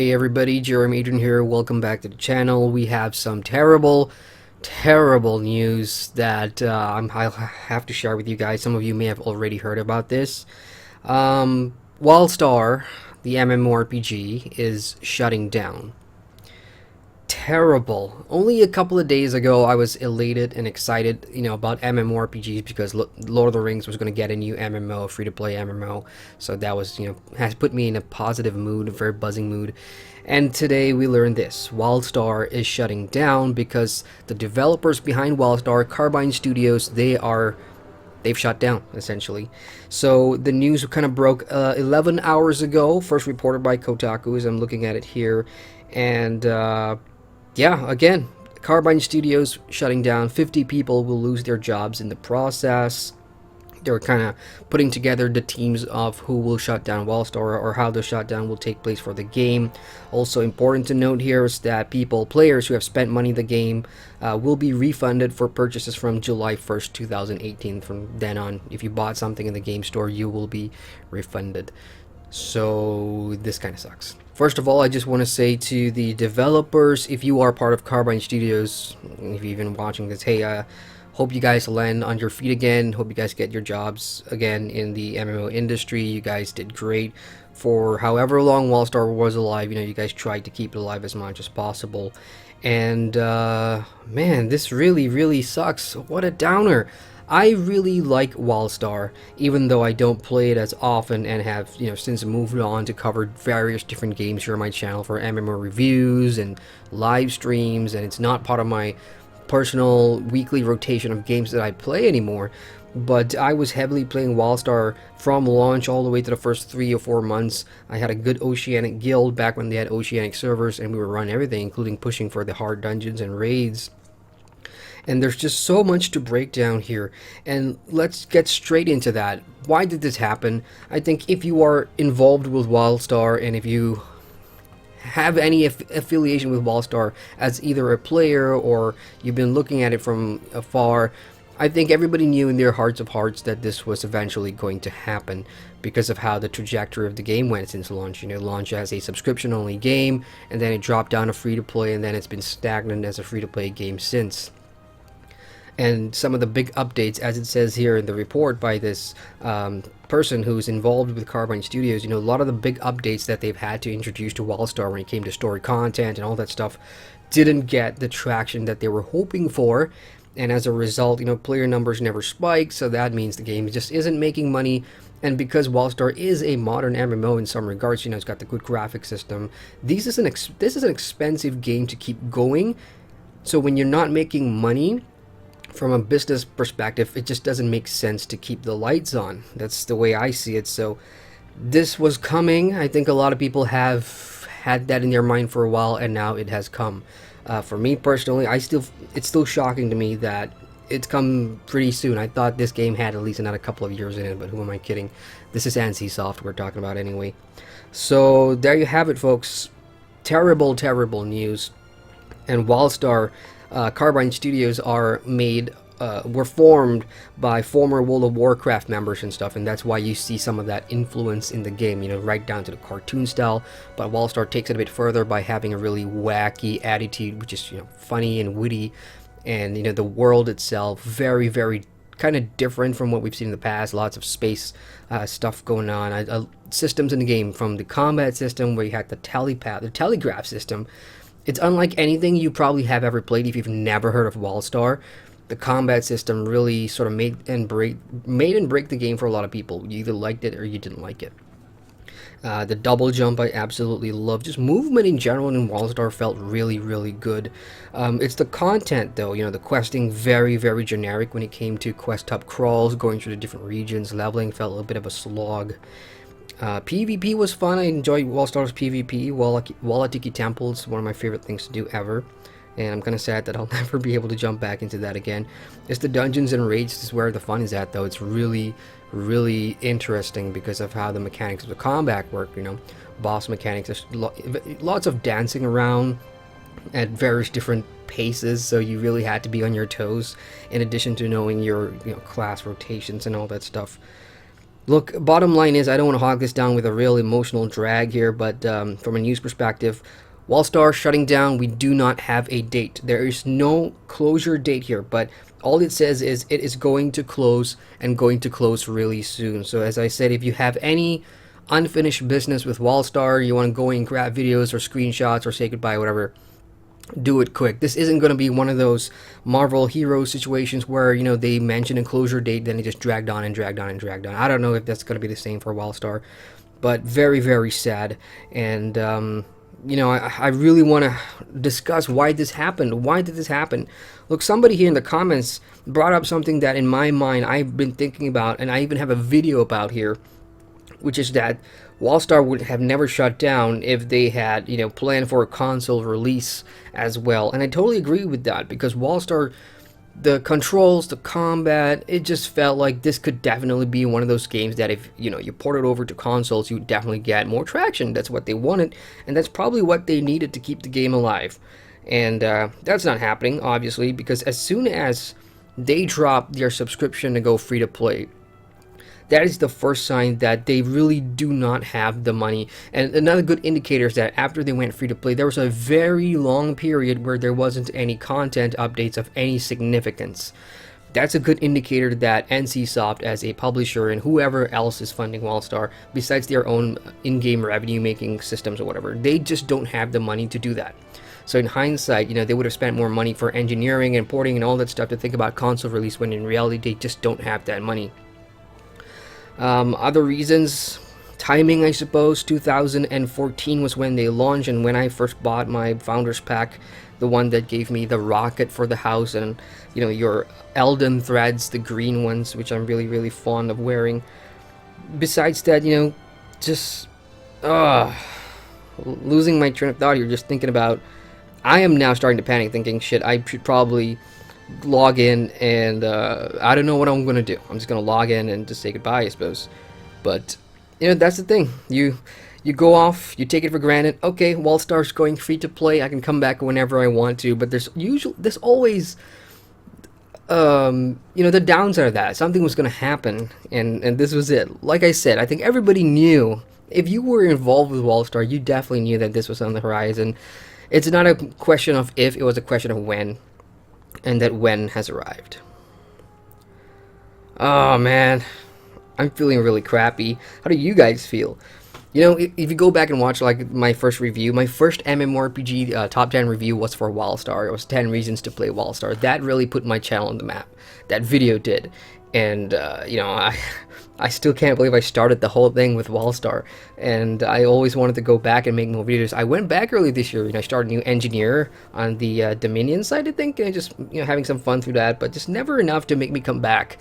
Hey everybody, Adrian here. Welcome back to the channel. We have some terrible news that I'll have to share with you guys. Some of you may have already heard about this. Wildstar, the MMORPG, is shutting down. Terrible. Only a couple of days ago, I was elated and excited, about MMORPGs because Lord of the Rings was going to get a new MMO, free-to-play MMO. So that was, has put me in a positive mood, a very buzzing mood. And today we learned this: Wildstar is shutting down because the developers behind Wildstar, Carbine Studios, they've shut down essentially. So the news kind of broke 11 hours ago, first reported by Kotaku, as I'm looking at it here, and yeah, again, Carbine Studios shutting down. 50 people will lose their jobs in the process. They're kind of putting together the teams of who will shut down Wildstar or how the shutdown will take place for the game. Also important to note here is that players who have spent money in the game will be refunded for purchases from July 1st, 2018. From then on, if you bought something in the game store, you will be refunded. So this kind of sucks. First of all, I just want to say to the developers, if you are part of Carbine Studios, if you're even watching this, hey, hope you guys land on your feet again. Hope you guys get your jobs again in the MMO industry. You guys did great for however long Wildstar was alive. You guys tried to keep it alive as much as possible. And man, this really sucks. What a downer. I really like Wildstar, even though I don't play it as often and have, since moved on to cover various different games here on my channel for MMO reviews and live streams, and it's not part of my personal weekly rotation of games that I play anymore. But I was heavily playing Wildstar from launch all the way to the first 3 or 4 months. I had a good Oceanic guild back when they had Oceanic servers, and we were running everything, including pushing for the hard dungeons and raids. And there's just so much to break down here, and let's get straight into that. Why did this happen? I think if you are involved with Wildstar, and if you have any affiliation with Wildstar as either a player or you've been looking at it from afar, I think everybody knew in their hearts of hearts that this was eventually going to happen because of how the trajectory of the game went since launch. Launch as a subscription-only game, and then it dropped down to free-to-play, and then it's been stagnant as a free-to-play game since. And some of the big updates, as it says here in the report by this person who's involved with Carbine Studios, a lot of the big updates that they've had to introduce to Wildstar when it came to story content and all that stuff didn't get the traction that they were hoping for. And as a result, player numbers never spike, so that means the game just isn't making money. And because Wildstar is a modern MMO in some regards, it's got the good graphic system, this is an expensive game to keep going. So when you're not making money, from a business perspective, it just doesn't make sense to keep the lights on. That's the way I see it. So this was coming. I think a lot of people have had that in their mind for a while, and now it has come. For me personally, it's still shocking to me that it's come pretty soon. I thought this game had at least another couple of years in it, but who am I kidding? This is NCSoft we're talking about anyway. So there you have it, folks. Terrible news. And Wildstar, Carbine Studios were formed by former World of Warcraft members and stuff, and that's why you see some of that influence in the game, right down to the cartoon style. But Wildstar takes it a bit further by having a really wacky attitude, which is, funny and witty, and, the world itself, very kind of different from what we've seen in the past. Lots of space stuff going on. Systems in the game, from the combat system where you had the telegraph system. It's unlike anything you probably have ever played if you've never heard of Wildstar. The combat system really sort of made and break the game for a lot of people. You either liked it or you didn't like it. The double jump I absolutely love. Just movement in general in Wildstar felt really good. It's the content though, the questing very generic when it came to quest hub crawls, going through the different regions. Leveling felt a little bit of a slog. PvP was fun. I enjoyed Wildstar's PvP. Walatiki Temple's one of my favorite things to do ever, and I'm kind of sad that I'll never be able to jump back into that again. It's the dungeons and raids is where the fun is at, though. It's really interesting because of how the mechanics of the combat work. Boss mechanics. There's lots of dancing around at various different paces, so you really had to be on your toes, in addition to knowing your class rotations and all that stuff. Look, bottom line is I don't want to hog this down with a real emotional drag here, but from a news perspective, Wildstar shutting down, we do not have a date. There is no closure date here, but all it says is it is going to close and going to close really soon. So as I said, if you have any unfinished business with Wildstar, you want to go and grab videos or screenshots or say goodbye, whatever, do it quick. This isn't going to be one of those Marvel hero situations where, you know, they mention a closure date, then it just dragged on and dragged on and dragged on. I don't know if that's going to be the same for Wildstar, but very, very sad. And, you know, I really want to discuss why this happened. Why did this happen? Look, somebody here in the comments brought up something that in my mind I've been thinking about, and I even have a video about here, which is that Wildstar would have never shut down if they had, you know, planned for a console release as well. And I totally agree with that, because Wildstar, the controls, the combat, it just felt like this could definitely be one of those games that if, you know, you port it over to consoles, you would definitely get more traction. That's what they wanted, and that's probably what they needed to keep the game alive. And that's not happening, obviously, because as soon as they drop their subscription to go free to play, that is the first sign that they really do not have the money. And another good indicator is that after they went free to play, there was a very long period where there wasn't any content updates of any significance. That's a good indicator that NCSoft, as a publisher, and whoever else is funding Wildstar, besides their own in-game revenue making systems or whatever, they just don't have the money to do that. So in hindsight, you know, they would have spent more money for engineering and porting and all that stuff to think about console release, when in reality they just don't have that money. Other reasons, timing, I suppose. 2014 was when they launched, and when I first bought my Founders Pack, the one that gave me the rocket for the house and, you know, your Elden threads, the green ones, which I'm really, really fond of wearing. Besides that, you know, just losing my train of thought here, just thinking about, I am now starting to panic, thinking, shit, I should probably log in, and I don't know what I'm gonna do. I'm just gonna log in and just say goodbye, I suppose. But you know, that's the thing. You go off, you take it for granted. Okay, Wildstar's going free to play. I can come back whenever I want to. But there's always you know, the downside of that. Something was gonna happen, and this was it. Like I said, I think everybody knew. If you were involved with Wildstar, you definitely knew that this was on the horizon. It's not a question of if, it was a question of when. And that when has arrived. Oh man, I'm feeling really crappy. How do you guys feel? You know, if you go back and watch like my first review, my first MMORPG top 10 review was for Wildstar. It was 10 reasons to play Wildstar. That really put my channel on the map. That video did. And you know, I still can't believe I started the whole thing with Wildstar, and I always wanted to go back and make more videos. I went back early this year, and I started a new engineer on the Dominion side, I think, and just, you know, having some fun through that, but just never enough to make me come back.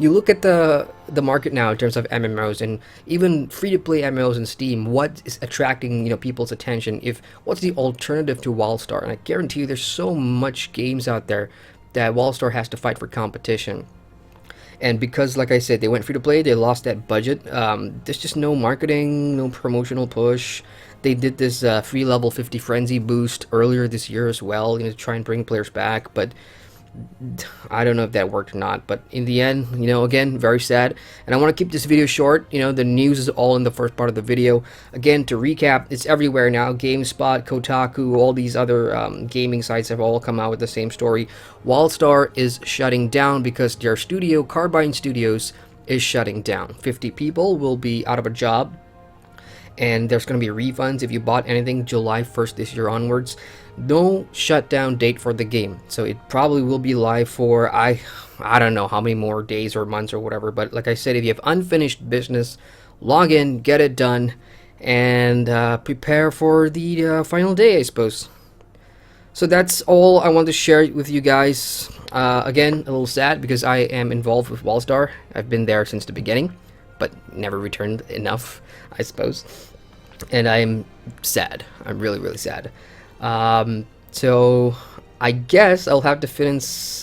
You look at the market now in terms of MMOs, and even free-to-play MMOs in Steam. What is attracting, you know, people's attention? What's the alternative to Wildstar? And I guarantee you, there's so much games out there that Wildstar has to fight for competition. And because, like I said, they went free to play, they lost that budget. There's just no marketing, no promotional push. They did this free level 50 frenzy boost earlier this year as well, you know, to try and bring players back. But I don't know if that worked or not. But in the end, you know, again, very sad. And I want to keep this video short. You know, the news is all in the first part of the video. Again, to recap, it's everywhere now. GameSpot, Kotaku, all these other gaming sites have all come out with the same story. Wildstar is shutting down because their studio, Carbine Studios, is shutting down. 50 people will be out of a job, and there's going to be refunds if you bought anything July 1st this year onwards. No shutdown date for the game, so it probably will be live for I don't know how many more days or months or whatever. But like I said, if you have unfinished business, log in, get it done, and prepare for the final day, I suppose. So that's all I want to share with you guys. Again, a little sad because I am involved with Wildstar. I've been there since the beginning, but never returned enough, I suppose. And I'm sad. I'm really, really sad. So I guess I'll have to fit in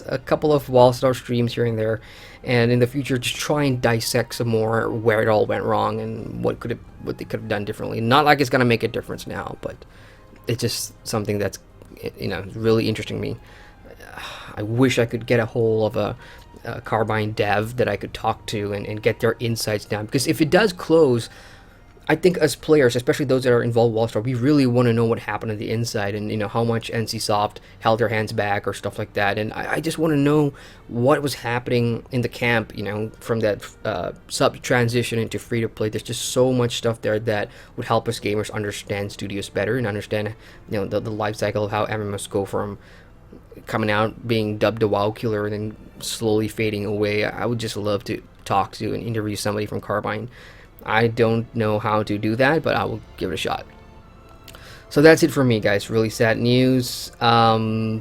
a couple of Wildstar streams here and there, and in the future just try and dissect some more where it all went wrong and what they could have done differently. Not like it's gonna make a difference now, but it's just something that's, you know, really interesting me. I wish I could get a hold of Carbine dev that I could talk to and get their insights down. Because if it does close, I think as players, especially those that are involved with Wildstar, we really want to know what happened on the inside, and how much NCSoft held their hands back or stuff like that. And I just want to know what was happening in the camp, from that sub transition into free to play. There's just so much stuff there that would help us gamers understand studios better and understand the life cycle of how MMOs go from coming out, being dubbed a WoW killer, and then slowly fading away. I would just love to talk to and interview somebody from Carbine. I don't know how to do that, but I will give it a shot. So that's it for me, guys. Really sad news. Yeah.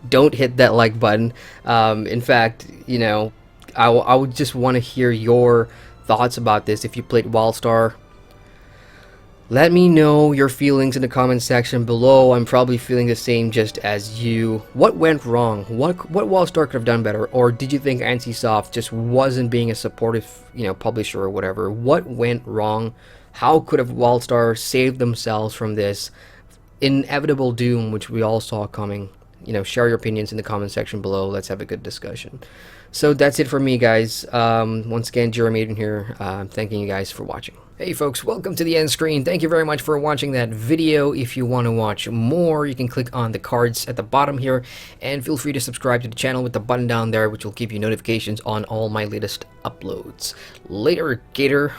Don't hit that like button. In fact, I would just want to hear your thoughts about this. If you played Wildstar, let me know your feelings in the comment section below. I'm probably feeling the same just as you. What went wrong? What Wildstar could have done better? Or did you think NCSoft just wasn't being a supportive, publisher or whatever? What went wrong? How could have Wildstar saved themselves from this inevitable doom, which we all saw coming? Share your opinions in the comment section below. Let's have a good discussion. So that's it for me, guys. Once again, Adrian here. Thanking you guys for watching. Hey folks, welcome to the end screen. Thank you very much for watching that video. If you want to watch more, you can click on the cards at the bottom here, and feel free to subscribe to the channel with the button down there, which will give you notifications on all my latest uploads. Later, Gator.